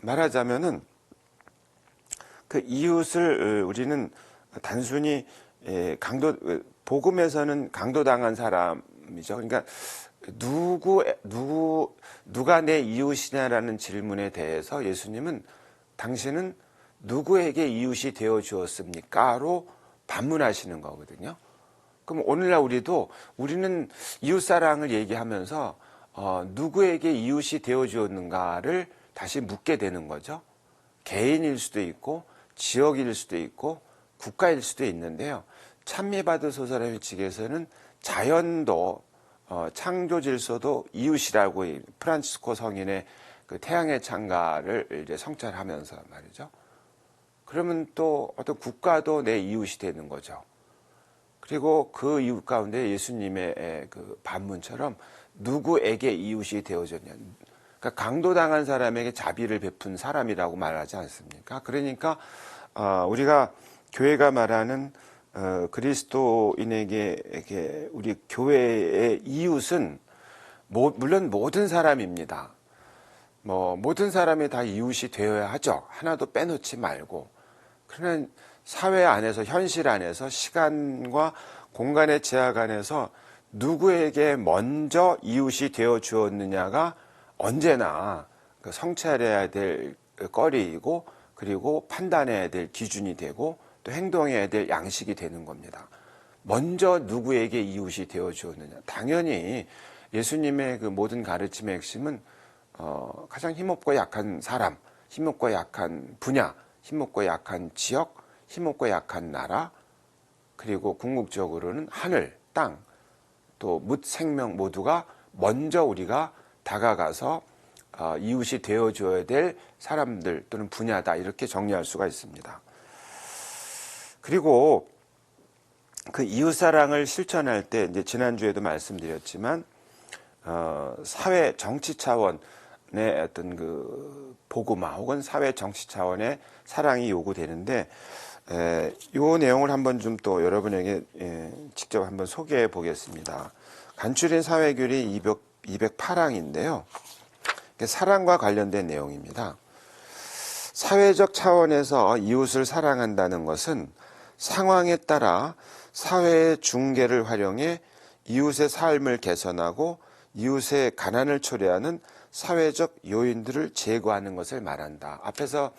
말하자면은 그 이웃을 우리는 단순히 복음에서는 강도당한 사람이죠. 그러니까 누가 내 이웃이냐라는 질문에 대해서 예수님은 당신은 누구에게 이웃이 되어 주었습니까?로 반문하시는 거거든요. 그럼 오늘날 우리는 이웃사랑을 얘기하면서 누구에게 이웃이 되어 주었는가를 다시 묻게 되는 거죠. 개인일 수도 있고 지역일 수도 있고 국가일 수도 있는데요. 찬미받은 소설의 일칙에서는 자연도 창조 질서도 이웃이라고 프란치스코 성인의 그 태양의 창가를 이제 성찰하면서 말이죠. 그러면 또 어떤 국가도 내 이웃이 되는 거죠. 그리고 그 이웃 가운데 예수님의 그 반문처럼 누구에게 이웃이 되어졌냐. 그러니까 강도당한 사람에게 자비를 베푼 사람이라고 말하지 않습니까? 그러니까 우리가 교회가 말하는 그리스도인에게 우리 교회의 이웃은 물론 모든 사람입니다. 모든 사람이 다 이웃이 되어야 하죠. 하나도 빼놓지 말고. 그러나 사회 안에서, 현실 안에서, 시간과 공간의 제약 안에서 누구에게 먼저 이웃이 되어 주었느냐가 언제나 성찰해야 될 거리이고, 그리고 판단해야 될 기준이 되고, 또 행동해야 될 양식이 되는 겁니다. 먼저 누구에게 이웃이 되어 주었느냐. 당연히 예수님의 그 모든 가르침의 핵심은 가장 힘없고 약한 사람, 힘없고 약한 분야, 힘없고 약한 지역, 힘없고 약한 나라, 그리고 궁극적으로는 하늘, 땅, 또 묻 생명 모두가 먼저 우리가 다가가서 이웃이 되어줘야 될 사람들 또는 분야다, 이렇게 정리할 수가 있습니다. 그리고 그 이웃사랑을 실천할 때, 이제 지난주에도 말씀드렸지만 사회 정치 차원의 어떤 그 복음화 혹은 사회 정치 차원의 사랑이 요구되는데, 이 내용을 한번 좀 또 여러분에게 직접 한번 소개해 보겠습니다. 간추린 사회교리 208항인데요. 사랑과 관련된 내용입니다. 사회적 차원에서 이웃을 사랑한다는 것은 상황에 따라 사회의 중개를 활용해 이웃의 삶을 개선하고 이웃의 가난을 초래하는 사회적 요인들을 제거하는 것을 말한다. 앞에서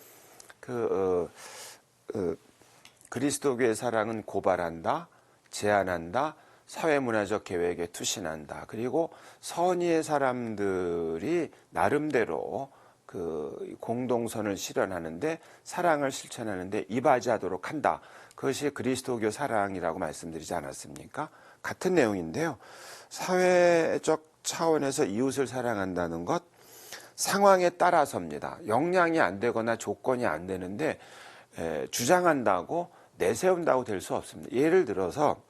그리스도교의 사랑은 고발한다, 제안한다, 사회문화적 계획에 투신한다. 그리고 선의의 사람들이 나름대로 그 공동선을 실현하는데, 사랑을 실천하는데 이바지하도록 한다. 그것이 그리스도교 사랑이라고 말씀드리지 않았습니까? 같은 내용인데요. 사회적 차원에서 이웃을 사랑한다는 것, 상황에 따라서입니다. 역량이 안 되거나 조건이 안 되는데 주장한다고 내세운다고 될 수 없습니다. 예를 들어서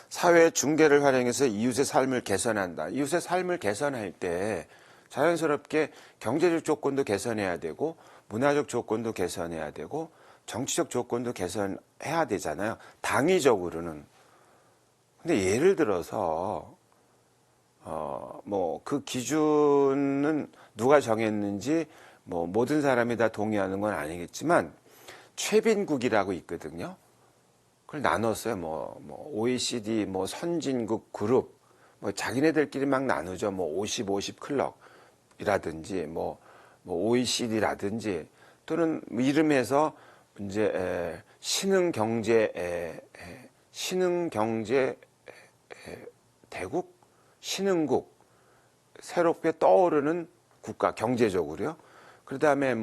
사회 중개를 활용해서 이웃의 삶을 개선한다. 이웃의 삶을 개선할 때 자연스럽게 경제적 조건도 개선해야 되고, 문화적 조건도 개선해야 되고, 정치적 조건도 개선해야 되잖아요. 당위적으로는. 근데 예를 들어서 그 기준은 누가 정했는지 모든 사람이 다 동의하는 건 아니겠지만, 최빈국이라고 있거든요. 그걸 나눴어요. OECD, 선진국 그룹, 자기네들끼리 막 나누죠. 50 클럽이라든지, OECD라든지, 또는 이름에서 이제 신흥경제 대국, 신흥국, 새롭게 떠오르는 국가, 경제적으로요. 그 다음에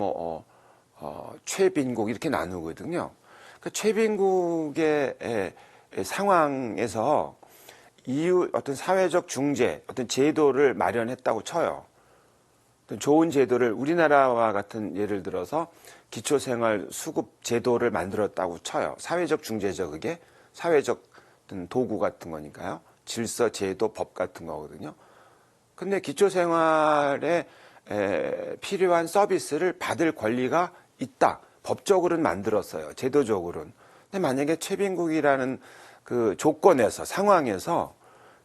최빈국 이렇게 나누거든요. 그 최빈국의 상황에서 어떤 사회적 중재, 어떤 제도를 마련했다고 쳐요. 어떤 좋은 제도를, 우리나라와 같은 예를 들어서 기초생활 수급 제도를 만들었다고 쳐요. 사회적 중재죠, 그게. 사회적 어떤 도구 같은 거니까요. 질서, 제도, 법 같은 거거든요. 근데 기초생활에 필요한 서비스를 받을 권리가 있다. 법적으로는 만들었어요. 제도적으로는. 근데 만약에 최빈국이라는 그 조건에서, 상황에서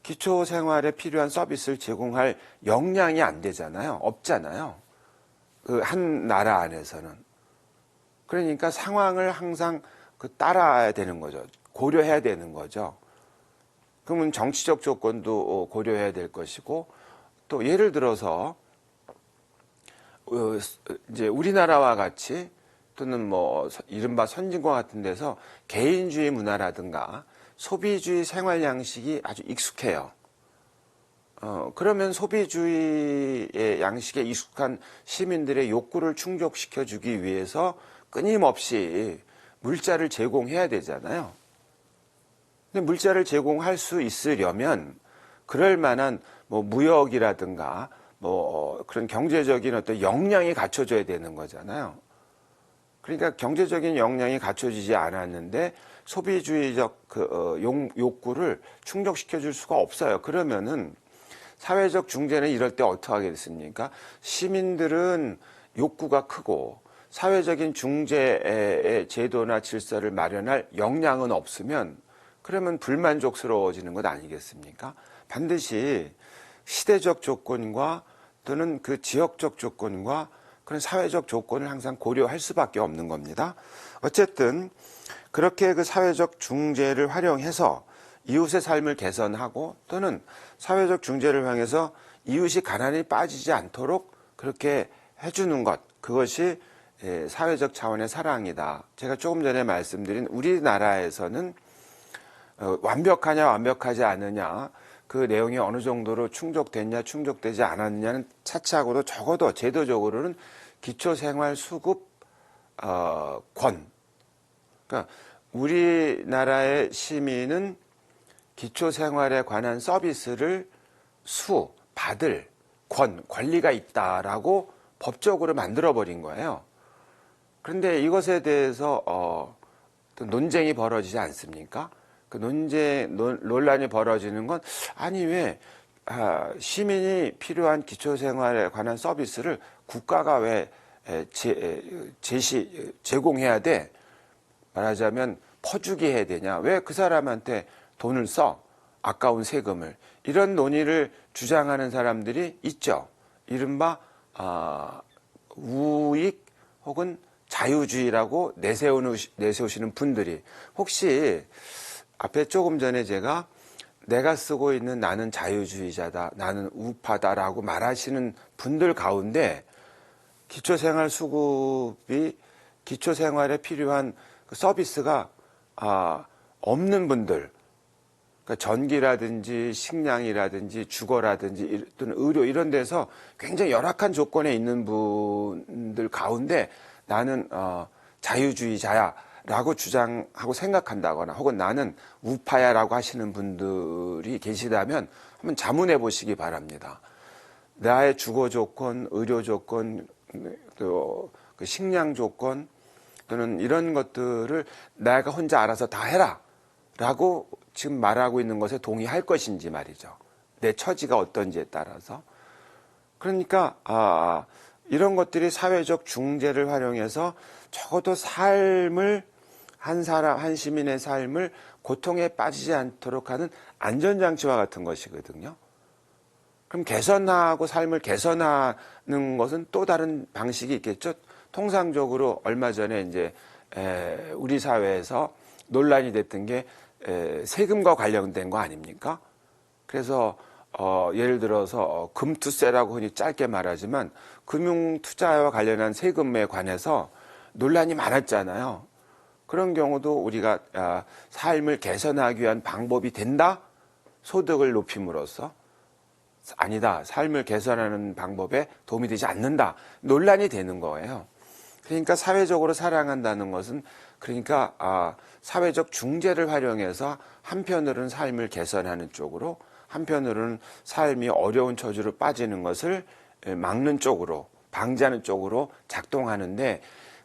기초생활에 필요한 서비스를 제공할 역량이 안 되잖아요. 없잖아요. 그 한 나라 안에서는. 그러니까 상황을 항상 따라야 되는 거죠. 고려해야 되는 거죠. 그러면 정치적 조건도 고려해야 될 것이고, 또 예를 들어서 이제 우리나라와 같이 또는 뭐 이른바 선진국 같은 데서 개인주의 문화라든가 소비주의 생활 양식이 아주 익숙해요. 그러면 소비주의의 양식에 익숙한 시민들의 욕구를 충족시켜주기 위해서 끊임없이 물자를 제공해야 되잖아요. 근데 물자를 제공할 수 있으려면 그럴 만한 뭐 무역이라든가 뭐 그런 경제적인 어떤 역량이 갖춰져야 되는 거잖아요. 그러니까 경제적인 역량이 갖춰지지 않았는데 소비주의적 욕구를 충족시켜 줄 수가 없어요. 그러면은 사회적 중재는 이럴 때 어떻게 하겠습니까? 시민들은 욕구가 크고 사회적인 중재의 제도나 질서를 마련할 역량은 없으면 그러면 불만족스러워지는 것 아니겠습니까? 반드시 시대적 조건과 또는 그 지역적 조건과 그런 사회적 조건을 항상 고려할 수밖에 없는 겁니다. 어쨌든 그렇게 그 사회적 중재를 활용해서 이웃의 삶을 개선하고 또는 사회적 중재를 향해서 이웃이 가난에 빠지지 않도록 그렇게 해주는 것, 그것이 사회적 차원의 사랑이다. 제가 조금 전에 말씀드린 우리나라에서는 완벽하냐 완벽하지 않느냐, 그 내용이 어느 정도로 충족됐냐 충족되지 않았느냐는 차치하고도 적어도 제도적으로는 기초생활수급 그러니까 우리나라의 시민은 기초생활에 관한 서비스를 받을 권리가 있다라고 법적으로 만들어버린 거예요. 그런데 이것에 대해서 또 논쟁이 벌어지지 않습니까? 그 논란이 벌어지는 건, 아니 왜 시민이 필요한 기초생활에 관한 서비스를 국가가 왜 제공해야 돼? 말하자면 퍼주기 해야 되냐? 왜 그 사람한테 돈을 써? 아까운 세금을. 이런 논의를 주장하는 사람들이 있죠. 이른바 우익 혹은 자유주의라고 내세우시는 분들이, 혹시 앞에 조금 전에 내가 쓰고 있는 나는 자유주의자다, 나는 우파다라고 말하시는 분들 가운데 기초생활에 필요한 그 서비스가 없는 분들, 그러니까 전기라든지 식량이라든지 주거라든지 또는 의료 이런 데서 굉장히 열악한 조건에 있는 분들 가운데 나는 자유주의자야 라고 주장하고 생각한다거나 혹은 나는 우파야라고 하시는 분들이 계시다면 한번 자문해 보시기 바랍니다. 나의 주거 조건, 의료 조건, 또 그 식량 조건 또는 이런 것들을 내가 혼자 알아서 다 해라 라고 지금 말하고 있는 것에 동의할 것인지 말이죠. 내 처지가 어떤지에 따라서. 그러니까 이런 것들이 사회적 중재를 활용해서 적어도 한 시민의 삶을 고통에 빠지지 않도록 하는 안전장치와 같은 것이거든요. 그럼 삶을 개선하는 것은 또 다른 방식이 있겠죠. 통상적으로 얼마 전에 이제 우리 사회에서 논란이 됐던 게 세금과 관련된 거 아닙니까? 그래서 예를 들어서 금투세라고 흔히 짧게 말하지만 금융투자와 관련한 세금에 관해서 논란이 많았잖아요. 그런 경우도 우리가 삶을 개선하기 위한 방법이 된다? 소득을 높임으로써 아니다. 삶을 개선하는 방법에 도움이 되지 않는다. 논란이 되는 거예요. 그러니까 사회적으로 사랑한다는 것은 그러니까 사회적 중재를 활용해서 한편으로는 삶을 개선하는 쪽으로, 한편으로는 삶이 어려운 처지로 빠지는 것을 막는 쪽으로, 방지하는 쪽으로 작동하는데,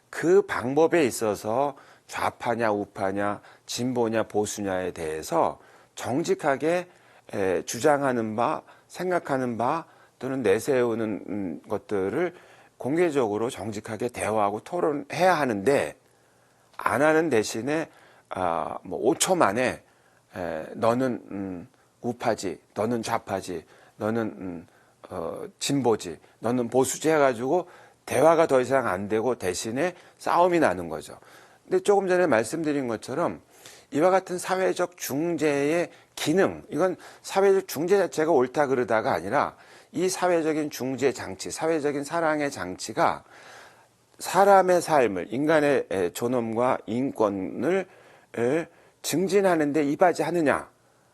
그 방법에 있어서 좌파냐 우파냐 진보냐 보수냐에 대해서 정직하게 주장하는 바, 생각하는 바 또는 내세우는 것들을 공개적으로 정직하게 대화하고 토론해야 하는데, 안 하는 대신에 5초 만에 너는 우파지, 너는 좌파지, 너는 진보지, 너는 보수지 해가지고 대화가 더 이상 안 되고 대신에 싸움이 나는 거죠. 근데 조금 전에 말씀드린 것처럼 이와 같은 사회적 중재의 기능, 이건 사회적 중재 자체가 옳다 그르다가 아니라 이 사회적인 중재 장치, 사회적인 사랑의 장치가 사람의 삶을, 인간의 존엄과 인권을 증진하는 데 이바지하느냐,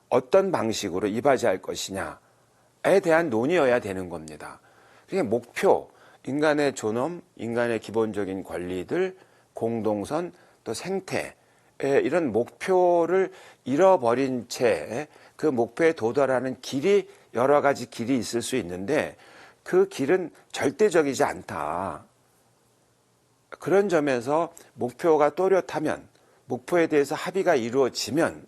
어떤 방식으로 이바지할 것이냐에 대한 논의여야 되는 겁니다. 그러니까 목표, 인간의 존엄, 인간의 기본적인 권리들, 공동선, 또 생태, 이런 목표를 잃어버린 채 그 목표에 도달하는 길이 여러 가지 길이 있을 수 있는데 그 길은 절대적이지 않다. 그런 점에서 목표가 또렷하면, 목표에 대해서 합의가 이루어지면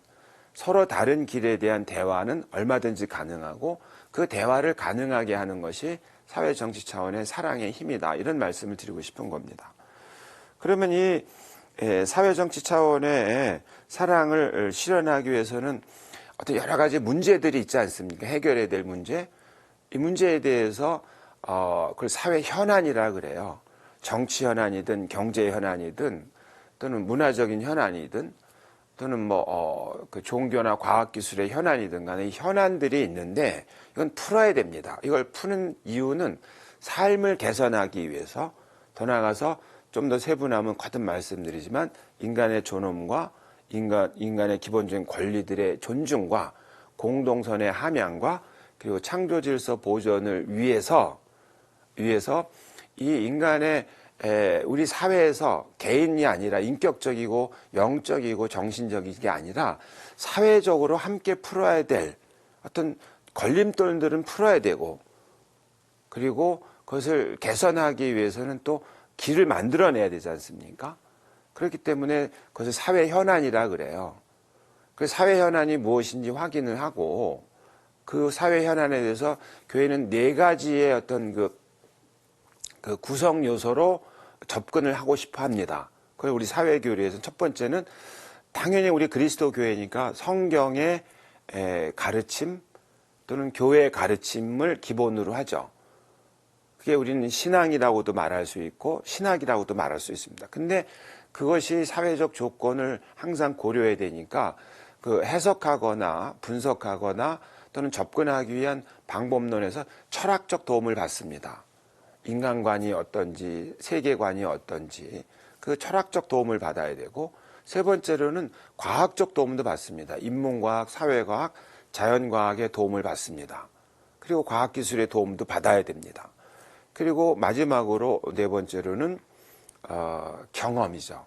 서로 다른 길에 대한 대화는 얼마든지 가능하고 그 대화를 가능하게 하는 것이 사회정치 차원의 사랑의 힘이다. 이런 말씀을 드리고 싶은 겁니다. 그러면 이 사회정치 차원의 사랑을 실현하기 위해서는 어떤 여러 가지 문제들이 있지 않습니까? 해결해야 될 문제. 이 문제에 대해서 그걸 사회 현안이라 그래요. 정치 현안이든 경제 현안이든 또는 문화적인 현안이든 또는 그 종교나 과학기술의 현안이든 간에 이 현안들이 있는데 이건 풀어야 됩니다. 이걸 푸는 이유는 삶을 개선하기 위해서, 더 나아가서 좀 더 세분하면 거듭 말씀드리지만 인간의 존엄과 인간의 기본적인 권리들의 존중과 공동선의 함양과 그리고 창조질서 보존을 위해서 이 인간의 우리 사회에서 개인이 아니라 인격적이고 영적이고 정신적인 게 아니라 사회적으로 함께 풀어야 될 어떤 걸림돌들은 풀어야 되고, 그리고 그것을 개선하기 위해서는 또 길을 만들어내야 되지 않습니까? 그렇기 때문에 그것을 사회 현안이라 그래요. 그 사회 현안이 무엇인지 확인을 하고 그 사회 현안에 대해서 교회는 4가지의 어떤 그 구성 요소로 접근을 하고 싶어 합니다. 그걸 우리 사회교리에서는 첫 번째는 당연히 우리 그리스도 교회니까 성경의 가르침 또는 교회의 가르침을 기본으로 하죠. 그게 우리는 신앙이라고도 말할 수 있고 신학이라고도 말할 수 있습니다. 근데 그것이 사회적 조건을 항상 고려해야 되니까 그 해석하거나 분석하거나 또는 접근하기 위한 방법론에서 철학적 도움을 받습니다. 인간관이 어떤지, 세계관이 어떤지 그 철학적 도움을 받아야 되고, 세 번째로는 과학적 도움도 받습니다. 인문과학, 사회과학, 자연과학의 도움을 받습니다. 그리고 과학기술의 도움도 받아야 됩니다. 그리고 마지막으로 4번째로는 경험이죠.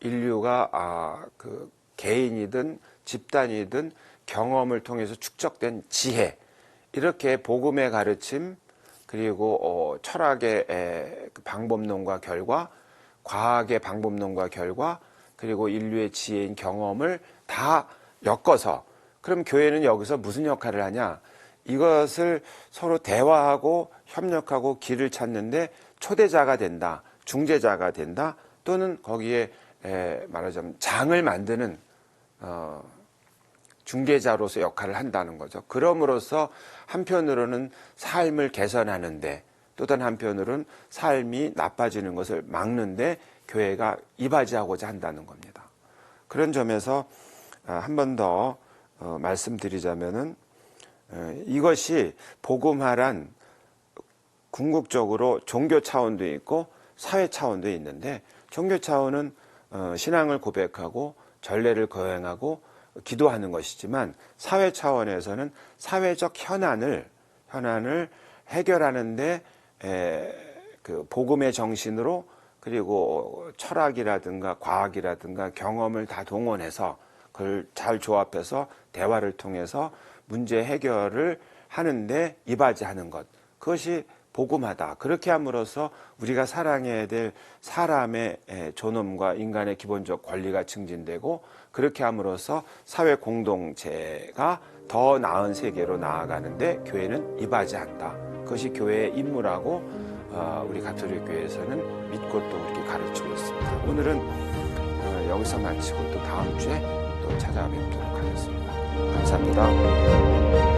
인류가 그 개인이든 집단이든 경험을 통해서 축적된 지혜, 이렇게 복음의 가르침 그리고 철학의 방법론과 결과, 과학의 방법론과 결과, 그리고 인류의 지혜인 경험을 다 엮어서, 그럼 교회는 여기서 무슨 역할을 하냐? 이것을 서로 대화하고 협력하고 길을 찾는데 초대자가 된다, 중재자가 된다, 또는 거기에 말하자면 장을 만드는 중개자로서 역할을 한다는 거죠. 그럼으로써 한편으로는 삶을 개선하는데, 또 다른 한편으로는 삶이 나빠지는 것을 막는데 교회가 이바지하고자 한다는 겁니다. 그런 점에서 한 번 더 말씀드리자면은 이것이 복음화란 궁극적으로 종교 차원도 있고 사회 차원도 있는데, 종교 차원은 신앙을 고백하고 전례를 거행하고 기도하는 것이지만, 사회 차원에서는 사회적 현안을 해결하는데 그 복음의 정신으로, 그리고 철학이라든가 과학이라든가 경험을 다 동원해서 그걸 잘 조합해서 대화를 통해서 문제 해결을 하는데 이바지하는 것, 그것이 복음하다. 그렇게 함으로써 우리가 사랑해야 될 사람의 존엄과 인간의 기본적 권리가 증진되고, 그렇게 함으로써 사회 공동체가 더 나은 세계로 나아가는데 교회는 이바지한다. 그것이 교회의 임무라고 우리 가톨릭 교회에서는 믿고 또 그렇게 가르치고 있습니다. 오늘은 여기서 마치고 또 다음 주에 또 찾아뵙도록 하겠습니다. 감사합니다.